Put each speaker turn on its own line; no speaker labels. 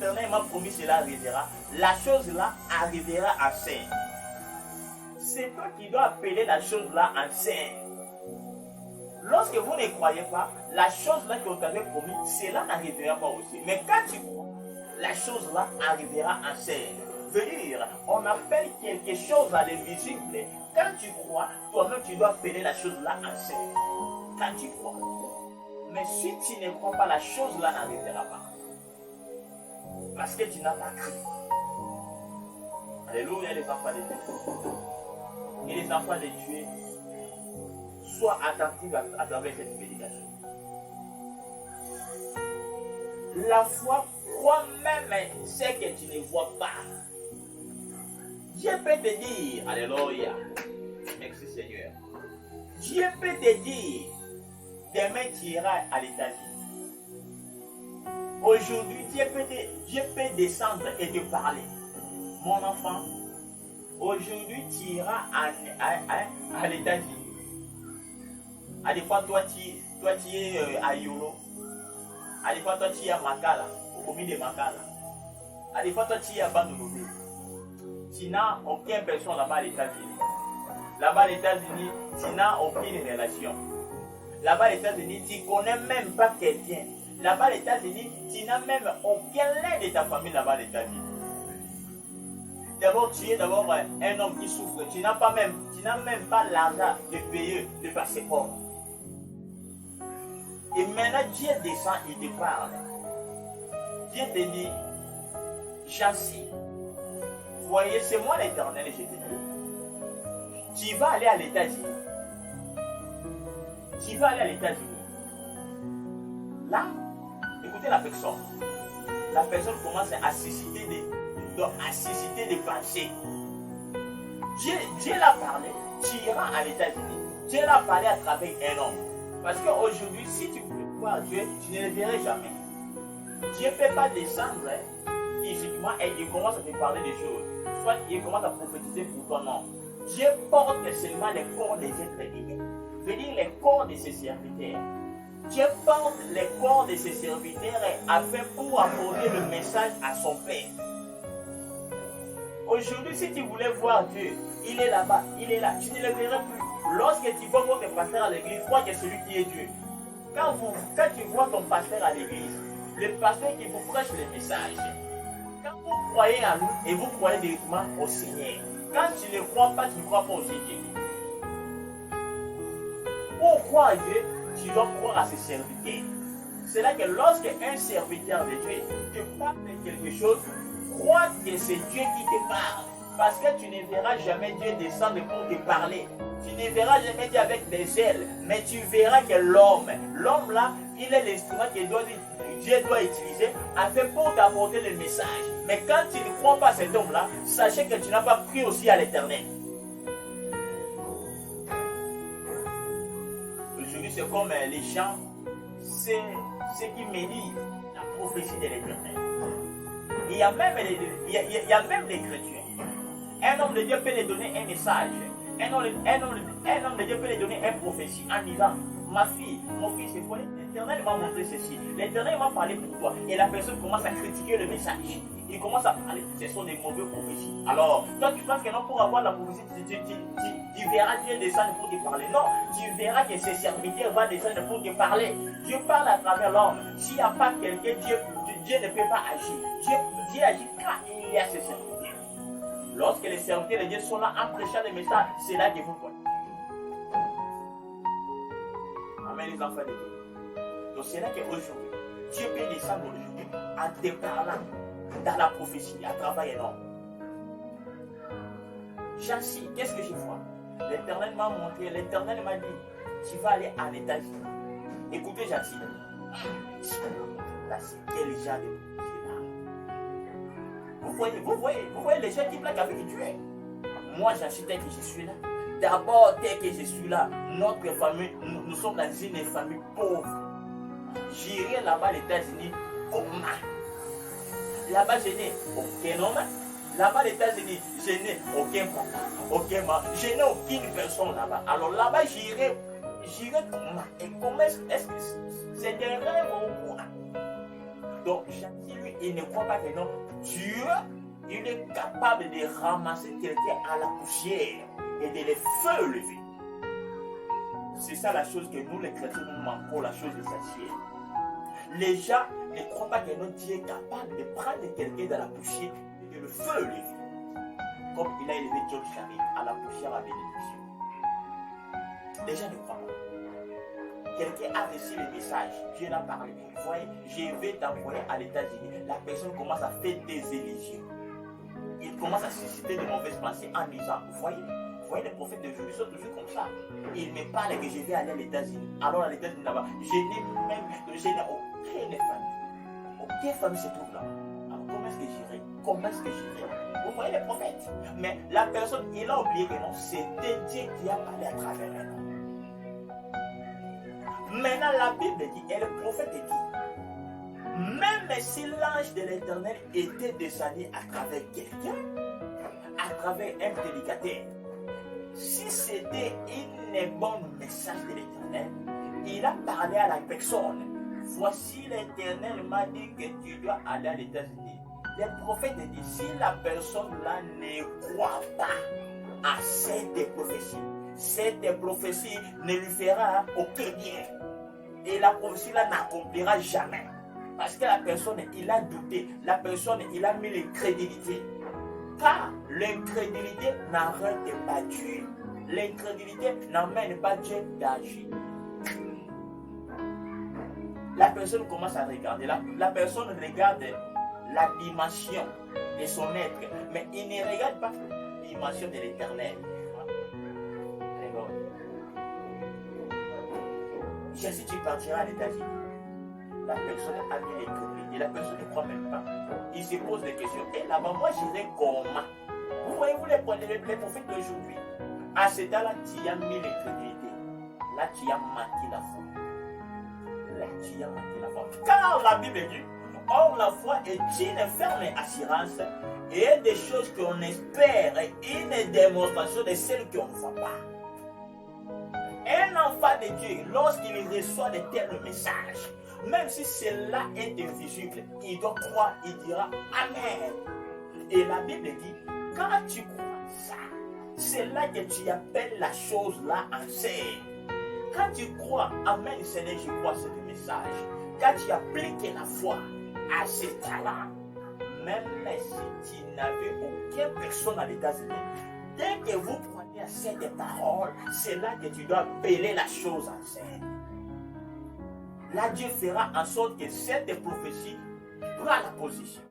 l'Éternel m'a promis cela arrivera, la chose-là arrivera en scène. C'est toi qui dois appeler la chose-là en scène. Lorsque vous ne croyez pas, la chose-là qu'on t'avait promis, cela n'arrivera pas aussi. Mais quand tu crois, la chose-là arrivera en scène. Veut dire, on appelle quelque chose à l'invisible. Quand tu crois, toi-même tu dois appeler la chose-là en scène. Quand tu crois. Mais si tu ne crois pas, la chose-là n'arrivera pas. Parce que tu n'as pas cru. Alléluia, les enfants de Dieu. Et les enfants de Dieu, sois attentifs à travers cette prédication. La foi croit même ce que tu ne vois pas. Dieu peut te dire, alléluia, merci Seigneur. Dieu peut te dire, demain tu iras à l'États-Unis. Aujourd'hui, Dieu peut descendre et te parler. Mon enfant, aujourd'hui tu iras à l'États-Unis. À des fois, toi tu es à Yolo. À des fois, toi tu es à Makala, au commune de Makala. À des fois, toi tu es à Bandouloubé. Tu n'as aucune personne là-bas à l'États-Unis. Là-bas à l'États-Unis, tu n'as aucune relation. Là-bas à l'États-Unis, tu ne connais même pas quelqu'un. Là-bas à l'États-Unis, tu n'as même aucun lien de ta famille là-bas à l'États-Unis. D'abord, tu es d'abord un homme qui souffre. Tu n'as même pas l'argent de payer le passeport. Et maintenant, Dieu descend, il te parle. Dieu te dit, Chassis, voyez, c'est moi l'Éternel et je te dis. Tu vas aller à l'États-Unis. Tu vas aller à l'États-Unis. Là, écoutez la personne. La personne commence à susciter des pensées. Dieu l'a parlé. Tu iras à l'États-Unis. Dieu l'a parlé à travers un homme. Parce qu'aujourd'hui, si tu voulais voir Dieu, tu ne le verrais jamais. Dieu ne peut pas descendre physiquement et il commence à te parler des choses. Soit il commence à prophétiser pour toi, non. Dieu porte seulement les corps des êtres humains. Veut dire les corps de ses serviteurs. Dieu porte les corps de ses serviteurs afin pour apporter le message à son Père. Aujourd'hui, si tu voulais voir Dieu, il est là-bas, il est là, tu ne le verras plus. Lorsque tu vois votre pasteur à l'église, crois que c'est celui qui est Dieu. Quand tu vois ton pasteur à l'église, le pasteur qui vous prêche le message, quand vous croyez en lui et vous croyez directement au Seigneur, quand tu ne crois pas, tu ne crois pas au Seigneur. Pour croire à Dieu, tu dois croire à ses serviteurs. C'est là que lorsque un serviteur de Dieu te parle de quelque chose, crois que c'est Dieu qui te parle. Parce que tu ne verras jamais Dieu descendre pour te parler. Tu ne verras jamais Dieu avec des ailes. Mais tu verras que l'homme là, il est l'instrument que Dieu doit utiliser afin pour t'apporter le message. Mais quand tu ne crois pas à cet homme-là, sachez que tu n'as pas pris aussi à l'Éternel. Aujourd'hui, c'est comme les gens, c'est ce qui médisent la prophétie de l'Éternel. Il y a même les chrétiens. Un homme de Dieu peut lui donner un message. Un homme de Dieu peut lui donner une prophétie en disant, ma fille, mon fils, l'Éternel m'a montré ceci. L'Éternel m'a parlé pour toi. Et la personne commence à critiquer le message. Il commence à parler. Ce sont des mauvaises prophéties. Alors, toi tu penses que non, pour avoir la prophétie, tu verras Dieu descendre pour te parler. Non, tu verras que ses serviteurs vont descendre pour te parler. Dieu parle à travers l'homme. S'il n'y a pas quelqu'un, Dieu ne peut pas agir. Dieu agit quand il y a ses serviteurs. Lorsque les serviteurs de Dieu sont là en prêchant les messages, c'est là que vous voyez. Amen, les enfants de Dieu. Donc c'est là qu'aujourd'hui, Dieu peut descendre aujourd'hui en te parlant dans la prophétie, à travers un homme. Chassis, qu'est-ce que je vois? L'Éternel m'a montré, l'Éternel m'a dit, tu vas aller en États-Unis. Écoutez, Chassis. Là, c'est quel genre de Vous voyez les gens qui plaquent avec Dieu. Moi, j'achète que je suis là. D'abord, dès que je suis là, notre famille, nous sommes dans une famille pauvre. J'irai là-bas aux États-Unis comment? Là-bas, je n'ai aucun homme. Là-bas aux États-Unis, je n'ai aucun papa, aucun maman. Je n'ai aucune personne là-bas. Alors là-bas, j'irai comment? Et comment est-ce que c'est des rêves ou quoi? Donc, lui, il ne croit pas que non, Dieu, il est capable de ramasser quelqu'un à la poussière et de le feu lever. C'est ça la chose que nous, les chrétiens, nous manquons, la chose essentielle. Les gens ne croient pas que notre Dieu est capable de prendre quelqu'un dans la poussière et de le feu lever. Comme il a élevé John Charit à la poussière à bénédiction. Les gens ne croient pas. Quelqu'un a reçu le message, Dieu l'a parlé. Vous voyez, je vais t'envoyer à l'États-Unis. La personne commence à faire des illusions. Il commence à susciter de mauvaises pensées en disant, vous voyez, les prophètes d'aujourd'hui sont toujours comme ça. Ils me parlent que je vais aller à l'États-Unis. Alors à l'États-Unis là-bas, je n'ai aucune famille. Aucune famille se trouve là. Alors comment est-ce que j'irai? Comment est-ce que j'irai? Vous voyez les prophètes. Mais la personne, il a oublié que non, c'était Dieu qui a parlé à travers elle. Maintenant, la Bible dit, et le prophète dit, même si l'ange de l'Éternel était descendu à travers quelqu'un, à travers un prédicateur, si c'était un bon message de l'Éternel, il a parlé à la personne. Voici l'Éternel m'a dit que tu dois aller à l'États-Unis. Le prophète dit, si la personne-là ne croit pas à cette prophétie ne lui fera aucun bien. Et la prophétie-là n'accomplira jamais. Parce que la personne, il a douté. La personne, il a mis l'incrédulité. Car l'incrédulité n'arrête pas Dieu. L'incrédulité n'amène pas Dieu d'agir. La personne commence à regarder. La personne regarde la dimension de son être. Mais il ne regarde pas la dimension de l'Éternel. Si tu partiras à l'États-Unis, la personne a mis l'incrédulité. La personne ne croit même pas. Il se pose des questions. Et là-bas, moi, j'irai comment? Vous voyez-vous les prophètes d'aujourd'hui? À ce temps-là, tu as mis l'incrédulité. Là, tu as manqué la foi. Là, tu as manqué la foi. Car la Bible dit, or la foi est une ferme assurance et des choses qu'on espère et une démonstration de celles qu'on ne voit pas. Un enfant de Dieu, lorsqu'il reçoit de tels messages, même si cela est invisible, il doit croire, il dira Amen. Et la Bible dit, quand tu crois ça, c'est là que tu appelles la chose là en scène. Quand tu crois, Amen, Seigneur, je crois ce message. Quand tu appliques la foi à ce talent, même si tu n'avais aucune personne à l'États-Unis, dès que vous prenez à cette parole, c'est là que tu dois appeler la chose en scène. Là, Dieu fera en sorte que cette prophétie prend la position.